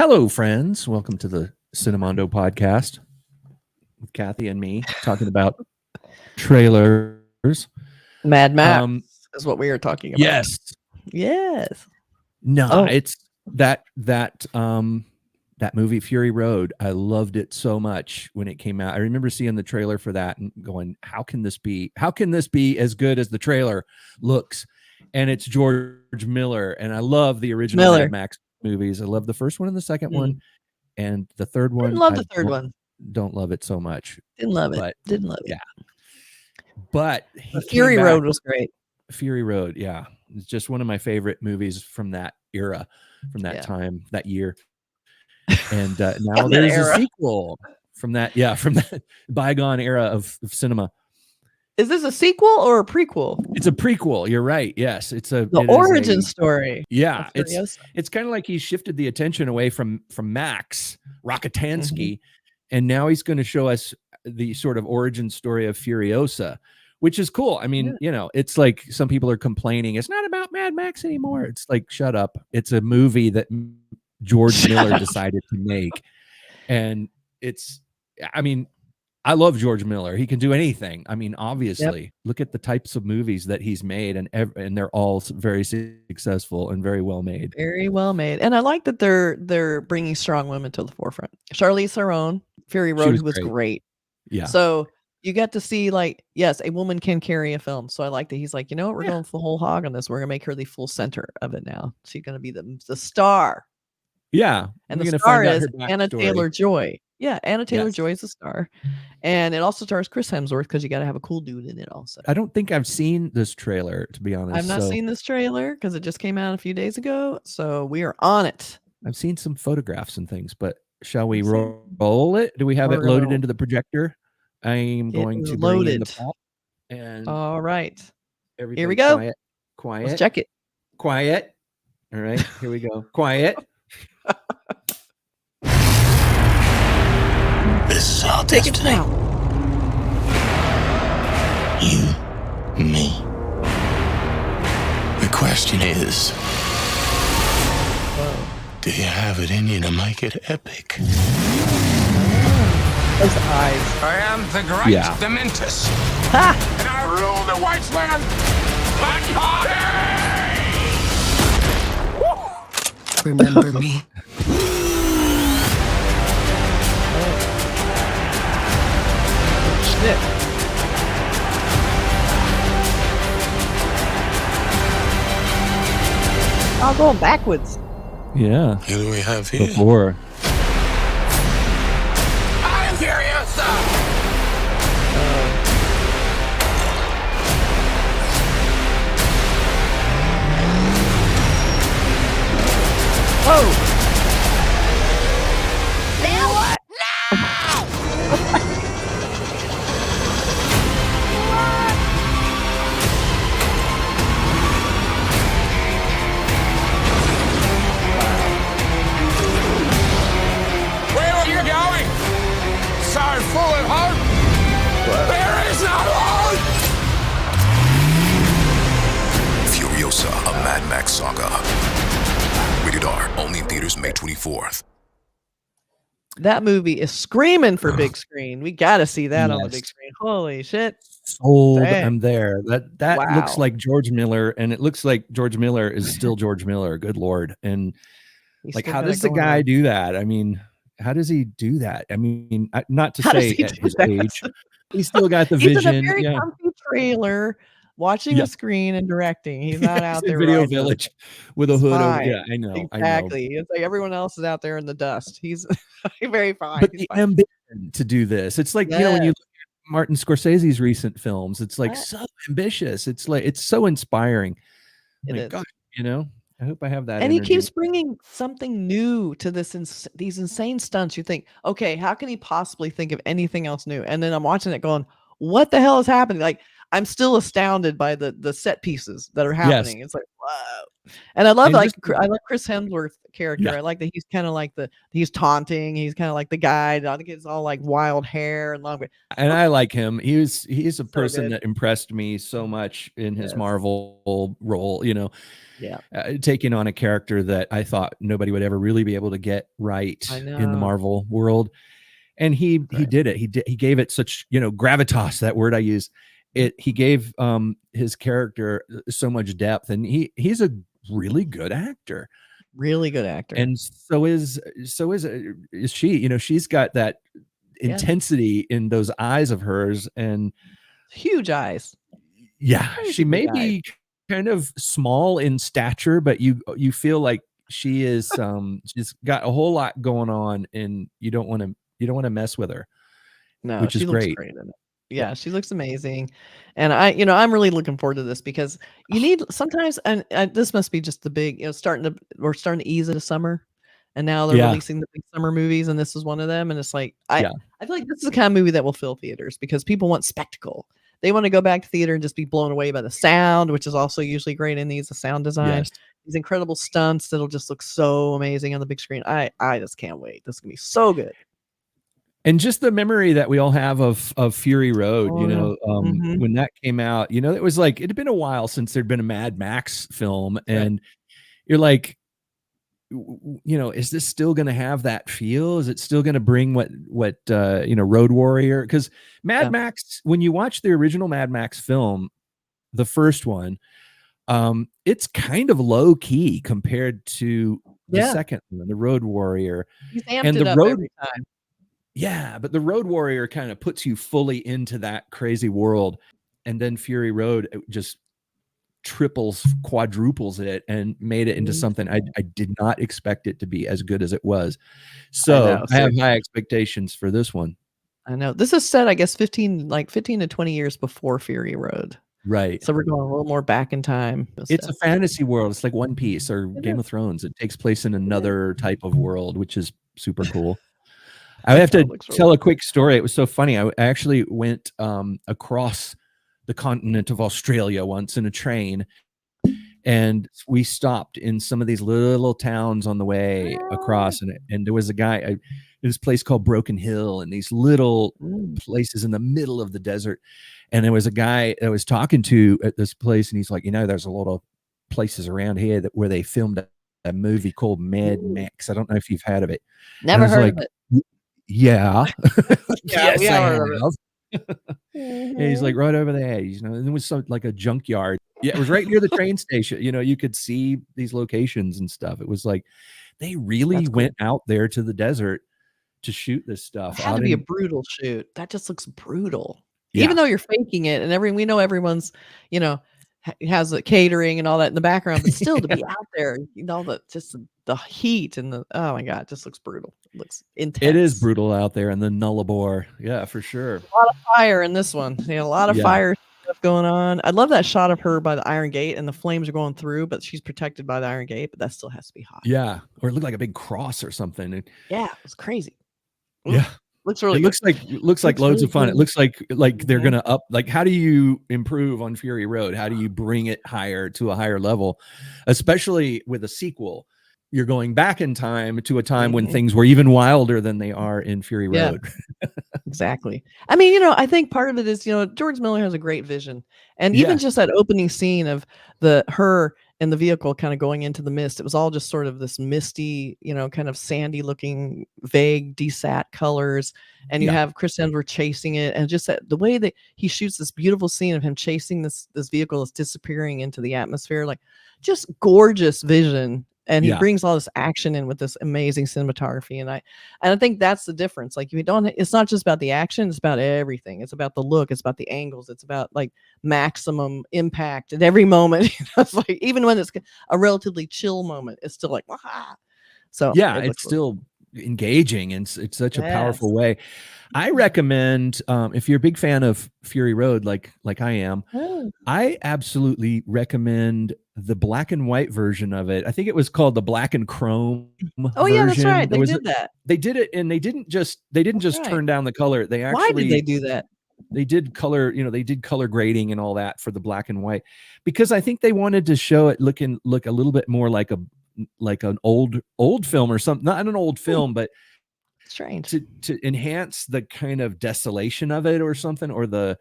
Hello, friends. Welcome to the Cinemondo podcast with Kathy and me talking about trailers. Mad Max is what we were talking about. Yes. Yes. No, it's that movie Fury Road. I loved it so much when it came out. I remember seeing the trailer for that and going, how can this be as good as the trailer looks? And it's George Miller. And I love the original Mad Max movies. I love the first one and the second one. And the third one, Didn't love the third one. Don't love it so much. Didn't love it. Yeah. But Fury Road was great. Fury Road, yeah. It's just one of my favorite movies from that era, from that time, that year. And now there's a sequel from that bygone era of cinema. Is this a sequel or a prequel? It's a prequel. You're right. Yes, it's the origin story. Yeah, it's kind of like he shifted the attention away from Max Rockatansky, and now he's going to show us the sort of origin story of Furiosa, which is cool. I mean, it's like some people are complaining it's not about Mad Max anymore. It's like, shut up. It's a movie that George Miller decided to make, and I love George Miller. He can do anything. I mean, obviously, look at the types of movies that he's made, and they're all very successful and very well made. Very well made. And I like that they're bringing strong women to the forefront. Charlize Theron, Fury Road was great. Yeah. So you get to see, like, yes, a woman can carry a film. So I like that he's like, you know what, we're going full whole hog on this. We're gonna make her the full center of it now. She's gonna be the star. Yeah. And the star is Anna Taylor-Joy. Yeah, Anna Taylor-Joy is the star. And it also stars Chris Hemsworth, because you got to have a cool dude in it also. I don't think I've seen this trailer, to be honest. I've not seen this trailer because it just came out a few days ago. So we are on it. I've seen some photographs and things, but shall we roll it? Do we have it loaded into the projector? I am going to load it in the pot. And all right. Here we go. Quiet. Let's check it. Quiet. All right. Here we go. Quiet. This is our Take destiny. it now. You, me. The question is, do you have it in you to make it epic? Those eyes. I am the great Dementus. And I rule the wasteland. Remember me? Shit. I'm going backwards. Yeah. Who do we have here? Before. I'm Furiosa. Oh. What? Where are you going? So full of hope. There is no hope. Furiosa, a Mad Max Saga. Rated R, only in theaters May 24th. That movie is screaming for big screen. We got to see that on the big screen. Holy shit. Sold. Dang. I'm there. That looks like George Miller, and it looks like George Miller is still George Miller. Good Lord. And like, how does the guy do that? I mean, how does he do that? I mean, not to say at his age, he's still got the vision. He's in a very comfy trailer, watching a screen and directing. He's not out there Video Village with a hood over. Yeah, I know. Exactly. It's like everyone else is out there in the dust. He's very fine. But the ambition to do this, it's like, you know, when you look at Martin Scorsese's recent films, it's like so ambitious. It's like, it's so inspiring. God, you know, I hope I have that. And he keeps bringing something new to these insane stunts. You think, okay, how can he possibly think of anything else new? And then I'm watching it going, what the hell is happening? Like, I'm still astounded by the set pieces that are happening. It's like, wow. And I love And like just I love Chris Hemsworth character. Yeah. I like that he's kind of like he's taunting. He's kind of like the guy. I think it's all like wild hair and long. and I like him. He's a So person good. that impressed me so much in his Yes. Marvel role, Yeah. taking on a character that I thought nobody would ever really be able to get right I in the know. Marvel world. And he Right. did it. He gave it such, gravitas, that word I use. He gave his character so much depth, and he's a really good actor. Really good actor. And so is she. She's got that Yeah. intensity in those eyes of hers, and Huge eyes. yeah, Crazy she may big be kind of small in stature, but you feel like she is she's got a whole lot going on, and you don't want to mess with her, No, which is she looks great. great in it. Yeah, she looks amazing. And I'm really looking forward to this because you need sometimes, and this must be just the big, we're starting to ease into summer, and now they're Yeah. releasing the big summer movies, and this is one of them. And it's like, Yeah. I feel like this is the kind of movie that will fill theaters because people want spectacle. They want to go back to theater and just be blown away by the sound, which is also usually great in these, the sound design. Yes. These incredible stunts that'll just look so amazing on the big screen. I just can't wait. This is gonna be so good. And just the memory that we all have of Fury Road, Oh, yeah. Mhm. when that came out, it was like, it had been a while since there'd been a Mad Max film. And you're like, is this still going to have that feel? Is it still going to bring what Road Warrior? Because Mad Max, when you watch the original Mad Max film, the first one, it's kind of low key compared to the second one, the Road Warrior. He's amped And it the up Road every time. Yeah, but the Road Warrior kind of puts you fully into that crazy world, and then Fury Road just triples, quadruples it, and made it into something I did not expect it to be as good as it was. So I have high expectations for this one. I know. This is set, I guess, 15 to 20 years before Fury Road. Right. So we're going a little more back in time. It's a fantasy world. It's like One Piece or Game of Thrones. It takes place in another type of world, which is super cool. I have to tell a quick story. It was so funny. I actually went across the continent of Australia once in a train, and we stopped in some of these little towns on the way across, and there was a guy, this place called Broken Hill, and these little places in the middle of the desert. And there was a guy that I was talking to at this place, and he's like, there's a lot of places around here where they filmed a movie called Mad Max. I don't know if you've heard of it. Never heard of it. Yeah. Yeah, Yes, I have. And he's like, right over there, and it was like a junkyard. Yeah, it was right near the train station. You could see these locations and stuff. It was like they really went out there to the desert to shoot this stuff. It had to be a brutal shoot. That just looks brutal. Yeah. Even though you're faking it, and we know everyone's, has the catering and all that in the background, but still to be out there, just the heat and oh my God, it just looks brutal. It looks intense. It is brutal out there in the Nullarbor. Yeah, for sure. A lot of fire in this one. A lot of fire stuff going on. I love that shot of her by the Iron Gate, and the flames are going through, but she's protected by the Iron Gate, but that still has to be hot. Yeah. Or it looked like a big cross or something. Yeah, it was crazy. Yeah. Looks really good. Looks like loads really of fun. good. It looks like they're gonna up, like, how do you improve on Fury Road? How do you bring it higher to a higher level? Especially with a sequel. You're going back in time to a time when things were even wilder than they are in Fury Road. Exactly. I mean, I think part of it is, George Miller has a great vision. And even just that opening scene of her and the vehicle kind of going into the mist, it was all just sort of this misty, kind of sandy looking, vague, desat colors. And you have Chris Hemsworth chasing it, and just the way that he shoots this beautiful scene of him chasing this vehicle that's disappearing into the atmosphere, like just gorgeous vision. And he brings all this action in with this amazing cinematography. And I think that's the difference. Like, it's not just about the action, it's about everything. It's about the look, it's about the angles, it's about like maximum impact at every moment. It's like, even when it's a relatively chill moment, it's still like, wow. So yeah, it's still engaging, and it's such a powerful way. I recommend, if you're a big fan of Fury Road, like I am, I absolutely recommend the black and white version of it. I think it was called the black and chrome. Oh yeah, that's right. They did that. They did it, and they didn't just turn down the color. They actually, why did they do that? they did color, they did color grading and all that for the black and white, because I think they wanted to show it look a little bit more like an old film or something, not an old film, but Strange. to enhance the kind of desolation of it or something, or the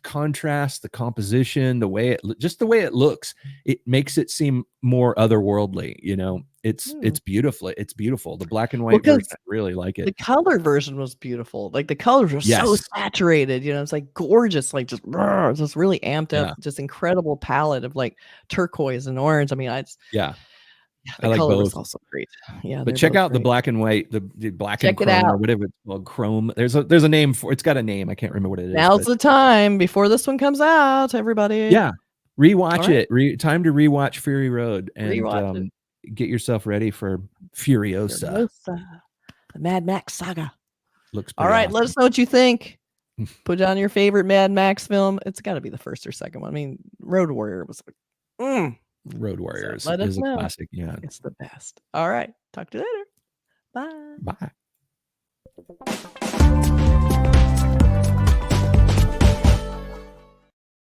contrast, the composition, the way it looks, it makes it seem more otherworldly. It's beautiful. It's beautiful. The black and white version, I really like it. The color version was beautiful. Like the colors were so saturated, it's like gorgeous, like just really amped up, just incredible palette of like turquoise and orange. I mean, I like color both. was also great. Yeah, but check out the black and white, the black and chrome, or whatever it's called, chrome. There's a name for it's got a name. I can't remember what it is. Now's the time before this one comes out, everybody. Yeah, rewatch it. Time to rewatch Fury Road and get yourself ready for Furiosa. The Mad Max Saga. Looks all right. awesome. Let us know what you think. Put down your favorite Mad Max film. It's got to be the first or second one. I mean, Road Warrior was like, Road Warriors so is a classic. Yeah, it's the best. All right, talk to you later. Bye. Bye.